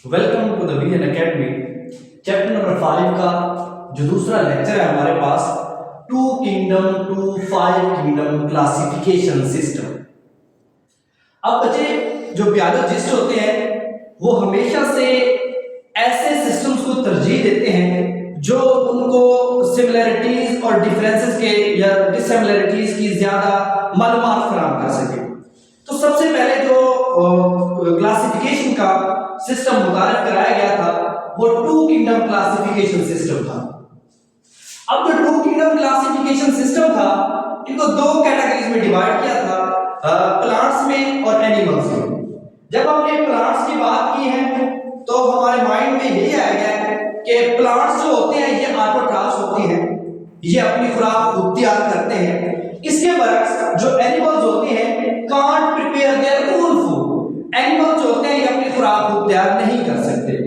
Welcome to the VN academy. Chapter number 5 का जो दूसरा लेक्चर है हमारे पास, two two five kingdom classification system. अब बच्चे जो बायोलॉजिस्ट होते हैं वो हमेशा से ऐसे सिस्टम्स को तरजीह देते हैं जो उनको सिमिलरिटीज और डिफरेंसेस के या डिससिमिलरिटीज की ज्यादा मालूमात फराहम कर सके। तो सबसे पहले जो क्लासिफिकेशन का सिस्टम मुतारिफ कराया गया था वो टू किंगडम क्लासिफिकेशन सिस्टम था। अब जो टू किंगडम क्लासिफिकेशन सिस्टम था इनको दो कैटेगरीज में डिवाइड किया था, प्लांट्स में और एनिमल्स में। जब हमने प्लांट्स की बात की है तो हमारे माइंड में यही आएगा कि प्लांट्स जो होते हैं ये ऑटोट्रॉफ्स होते हैं, ये अपनी खुराक खुद तैयार करते हैं। इसके बरक्स जो एनिमल्स होते हैं can't prepare their own food, animals होते हैं ये अपनी खुराक खुद तैयार नहीं कर सकते।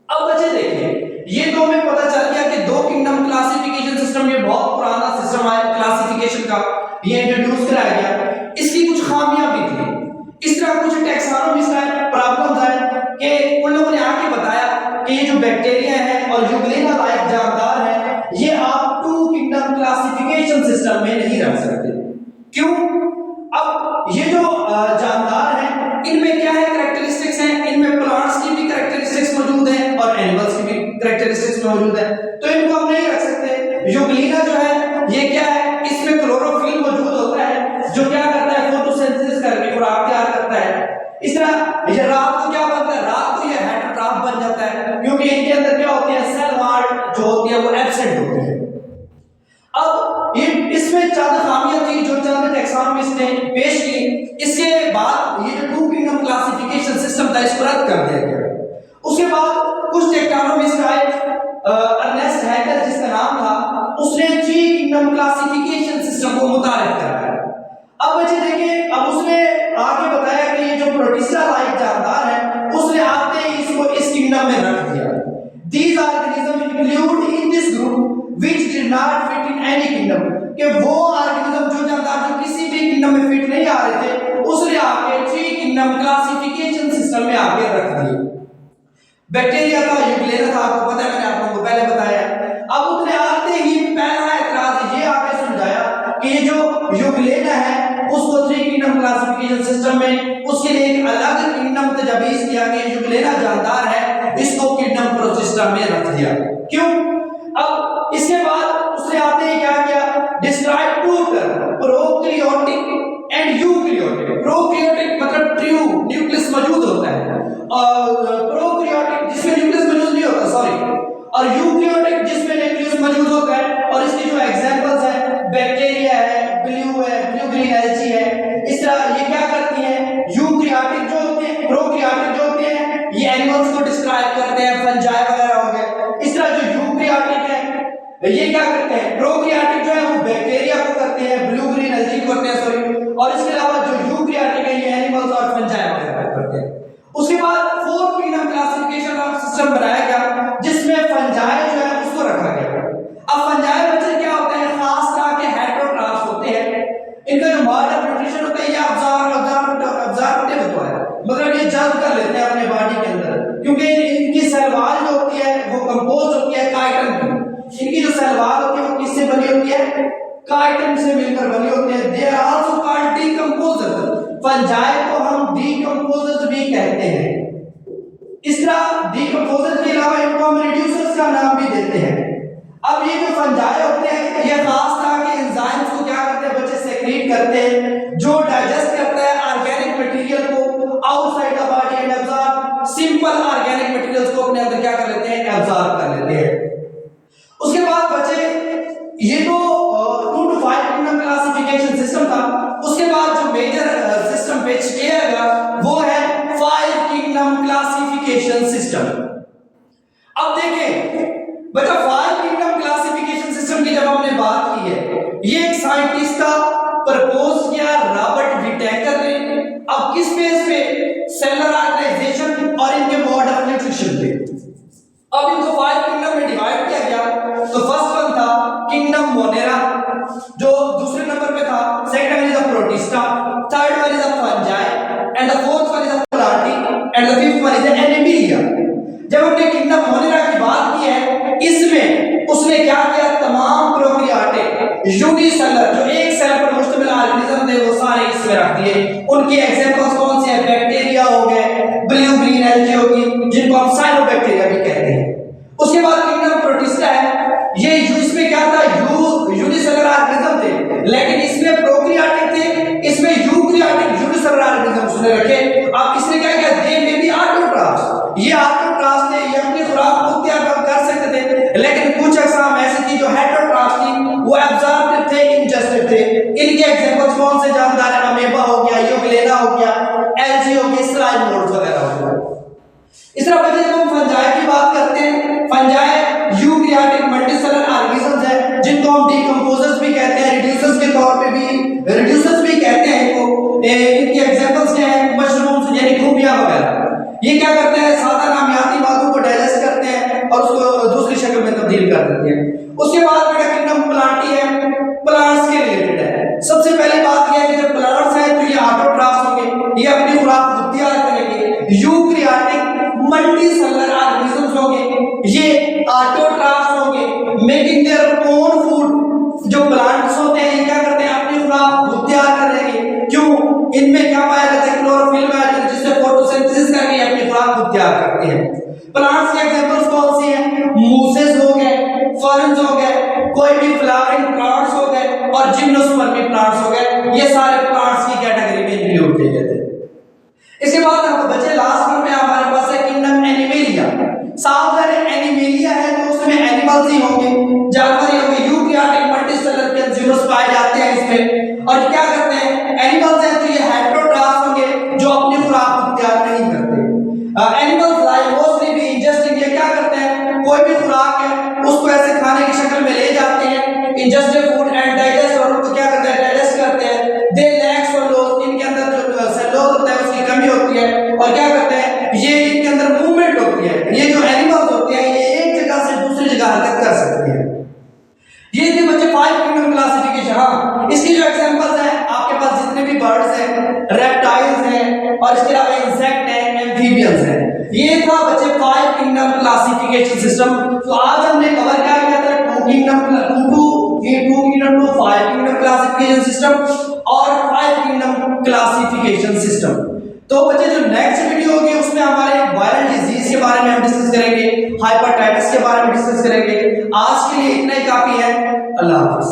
अब बच्चे देखें, ये तो हमें पता चल गया कि दो किंगडम क्लासिफिकेशन सिस्टम ये बहुत पुराना सिस्टम है क्लासिफिकेशन का, ये इंट्रोड्यूस कराया गया। इसकी कुछ खामियां भी थी, इस तरह कुछ टैक्सोनॉमिक्स का प्रॉब्लम है कि उन लोगों ने आके बताया कि ये जो बैक्टीरिया है और यूग्लिना लाइक जानदार है ये आप टू किंगडम क्लासिफिकेशन सिस्टम में नहीं रख सकते। क्यों? अब ये जो जानदार हैं इनमें क्या है, कैरेक्टरिस्टिक्स हैं, इनमें प्लांट्स की भी कैरेक्टरिस्टिक्स मौजूद है और एनिमल्स की भी कैरेक्टरिस्टिक्स मौजूद है, तो इनको हम नहीं रख सकते। यूग्लिना जो है ये क्या है, इसमें क्लोरोफिल मौजूद होता है जो क्या करता है, फोटोसिंथेसिस करके खुराक तैयार करता है। इस तरह ये रात को क्या बनता है, रात को ये हेटेरोट्रॉफ बन जाता है क्योंकि इनके अंदर क्या होती है, सेल वॉल जो होती है वो एब्सेंट होती है। अब ये इसमें चंद खामियां थी जो चंद टैक्सोनॉमिस्ट ने पेश की। इसके बाद ये जो टू किंगडम क्लासिफिकेशन सिस्टम था इसको रद्द कर दिया गया। उसके बाद कुछ टैक्सोनॉमिस्ट आए, अर्नेस्ट हैकर जिसका नाम था, उसने थ्री किंगडम क्लासिफिकेशन सिस्टम को मुतारिफ कराया। अब बच्चे देखिए, अब उसने आगे बताया कि ये जो प्रोटिस्टा लाइक जानदार है उसने आते ही इसको इस किंगडम में रख दिया। These organisms include in this group which did not fit in any kingdom, कि वो ऑर्गेनिज्म जो जानदार जो किसी भी किंगडम में फिट नहीं आ रहे थे उसने आके थ्री किंगडम क्लासिफिकेशन सिस्टम में आके रख दिए। बैक्टीरिया था, यूग्लिना था, आपको पता है, मैंने आप लोगों को पहले बताया। अब उसने आते ही पहला एतराज ये आके समझाया कि ये जो यूग्लिना है उसको थ्री किंगडम क्लासिफिकेशन सिस्टम में उसके लिए एक अलग किंगडम तजवीज किया कि यूग्लिना जानदार है इसको किंगडम प्रोटिस्टा में रख दिया। क्यों? अब इसके बाद उसने आते ही क्या किया, describe two term, prokaryotic and eukaryotic. Prokaryotic मतलब ट्रू न्यूक्लियस मौजूद होता है और प्रोकैरियोटिक जिसमें न्यूक्लियस मौजूद नहीं होता, सॉरी, और यूकैरियोटिक जिसमें न्यूक्लियस मौजूद होता है। और इसके जो एग्जांपल्स हैं, बैक्टीरिया है, ब्लू ग्रीन एल्गी है। इस तरह ये क्या करती हैं, यूकैरियोटिक जो होते हैं, प्रोकैरियोटिक जो होते हैं ये एनिमल्स को डिस्क्राइब करते हैं, फंजाई वगैरह हो गए। इस तरह जो यूकैरियोटिक है ये क्या करते हैं, प्रोकैरियोटिक जो है वो बैक्टीरिया को करते हैं, ब्लू ग्रीन एल्गी को करते हैं, सॉरी। और इसके अलावा जो यूकैरियोटिक है ये एनिमल्स और फंजाई वगैरह करते हैं। उसके बाद fourth kingdom classification of system बनाया गया जिसमें फंजाई जो है उसको रखा गया। अब फंजाई बच्चे क्या होते हैं, खास तरह के हेटेरोट्रॉफ्स होते हैं। इनका जो मोड ऑफ न्यूट्रिशन होता है ये अब्जॉर्बिव होता है, मतलब ये जल्द कर लेते हैं अपने बॉडी के अंदर, क्योंकि इनकी सेल वॉल जो होती है वो कंपोज होती है काइटन की। इनकी जो सेल वॉल होती है वो किससे बनी होती है, काइटन से मिलकर बनी होती है। They are also called decomposers. Fungi को हम डीकंपोजर्स भी कहते हैं। इस तरह डीकंपोजर के अलावा इनको हम रिड्यूसर्स का नाम भी देते हैं। अब ये जो फंजाई होते हैं ये खास तरह के एंजाइम्स को क्या करते हैं बच्चे, सेक्रीट करते हैं जो डाइजेस्ट करता है ऑर्गेनिक मटेरियल को outside the body and absorb simple organic materials को अपने अंदर क्या कर लेते हैं, एब्जॉर्ब कर लेते हैं। उसके बाद बच्चे ये तो 2 to 5 किंगडम क्लासिफिकेशन सिस्टम था। उसके बाद जो मेजर सिस्टम पेश किया गया वो है 5 किंगडम क्लासिफिकेशन सिस्टम। अब देखें बेटा, 5 किंगडम क्लासिफिकेशन सिस्टम की जब हमने बात की है ये एक साइंटिस्ट का प्रपोज किया रॉबर्ट विटेकर ने। अब किस बेस पे, सेलुलर ऑर्गेनाइजेशन और इनके मोड ऑफ न्यूट्रिशन पे। अब इनको 5 किंगडम में डिवाइड किया गया। तो फर्स्ट वन था किंगडम मोनेरा जो दूसरे नंबर पे था, second one is the protista, third one is the fungi and the fourth one is the Plantae and the fifth one is kingdom है एनिमिलिया। जब हमने किंगडम मोनेरा की बात की है, इसमें उसने क्या किया, तमाम प्रोकैरियोटिक यूनिसेलुलर जो एक सेल पर मुश्तमिल ऑर्गेनिज्म थे वो सारे इसमें रख दिए। उनके एग्जांपल्स कौन से हैं, बैक्टीरिया हो गए, ब्लू ग्रीन एल्गी होगी जिनको हम साइनोबैक्टीरिया भी कहते हैं। उसके बाद किंगडम प्रोटिस्टा है, ये इसमें क्या था, यूनिसेलुलर ऑर्गेनिज्म थे, लेकिन इसमें प्रोकैरियोटिक थे, इसमें यूकैरियोटिक यूनिसेलुलर ऑर्गेनिज्म उसने रखे। अब इसने क्या किया, दे में भी ऑटोट्रॉफ्स, ये ऑटोट्रॉफ्स थे, ये अपनी खुराक खुद तैयार कर सकते थे, लेकिन कुछ अक़साम ऐसी थी जो हेटेरोट्रॉफ्स थी, वो एब्जॉर्प्टिव थे, इंजेस्टिव थे। इनके एग्जांपल्स कौन से जानदार हैं, अमेबा हो गया, यूग्लेना हो गया, एल्गी हो गया, स्लाइम मोल्ड्स वगैरह हो गया। इस तरह बच्चे जब हम फंजाई की बात करते हैं, फंजाई यूकैरियोटिक मल्टीसेलुलर ऑर्गेनिजम्स हैं जिनको हम डिकम्पोजर्स भी कहते हैं, रिड्यूसर्स के तौर पे भी, रिड्यूसर्स भी कहते हैं इनको। इनके एग्जांपल्स क्या हैं, मशरूम्स यानी खुबिया वगैरह। ये क्या करते हैं, सादा नामियाती मादों को डाइजेस्ट करते हैं और उसको दूसरी शक्ल में तब्दील कर देते हैं। उसके बाद बेटा किंगडम प्लांटी है, प्लांट्स के रिलेटेड है। सबसे पहली बात यह है कि जब प्लांट्स हैं तो ये ऑटोट्रॉफ्स होंगे, ये अपनी खुराक खुद तैयार करेंगे। यूकैरियोटिक मल्टीसेलुलर ऑर्गेनिजम्स होंगे, ये ऑटोट्रॉफ्स होंगे, मेकिंग देयर ओन फूड। जो प्लांट्स होते हैं ये क्या करते हैं, अपनी खुराक खुद तैयार करेंगे। क्यों, इनमें क्या पाया जाता है, क्लोरोफिल पाया जाता है, जिससे फोटोसिंथेसिस करके अपनी खुराक खुद तैयार करते हैं। प्लांट्स के एग्जांपल्स कौन से हैं, मूसेस हो गए, फर्न्स हो गए, कोई भी फ्लावरिंग प्लांट्स हो गए और जिम्नोस्पर्मी प्लांट्स हो गए, ये सारे प्लांट्स की कैटेगरी में इंक्लूड किए गए थे। इसके बाद आपको बचे लास्ट में हमारे पास है किंगडम एनिमेलिया। साफ है एनिमेलिया है तो उसमें एनिमल्स ही होंगे, जानवर ही होंगे, यूकैरियोटिक मल्टीसेलुलर कंज्यूमर्स पाए जाते हैं इसमें। और क्या करते हैं, एनिमल्स हैं तो ये हेटेरोट्रॉफ्स होंगे जो अपनी खुराक खुद तैयार नहीं करते। एनिमल्स लाइक मोस्टली भी इंजेस्टिंग, ये क्या करते हैं, कोई भी खुराक है उसको ऐसे खाने की शक्ल में ले जाते हैं, इंजेस्टेड फूड एंड डाइजेस्ट, और उनको क्या करते हैं, डाइजेस्ट करते हैं। दे लैक सेलुलोज, इनके अंदर जो सेलुलोज होता है उसकी कमी होती है, और क्या करते हैं, ये इनके अंदर मूवमेंट होती है। ये जो एनिमल्स होते हैं ये एक जगह से दूसरी जगह हरकत कर सकते हैं। ये थे बच्चे 5 किंगडम क्लासिफिकेशन। हाँ, इसकी जो एग्जांपल्स हैं, आपके पास जितने भी बर्ड्स हैं, रेप्टाइल्स हैं और इसके अलावा इंसेक्ट हैं, एम्फीबियंस हैं, ये था बच्चे 5 किंगडम क्लासिफिकेशन सिस्टम। तो आज हमने कवर क्या किया था, 2 kingdom to 5 kingdom classification system और 5 किंगडम क्लासिफिकेशन सिस्टम। तो बच्चे जो नेक्स्ट वीडियो होगी उसमें हमारे वायरल डिजीज के बारे में हम डिस्कस करेंगे, हाइपेटाइटिस के बारे में डिस्कस करेंगे। आज के लिए इतना ही काफी है। अल्लाह हाफिज।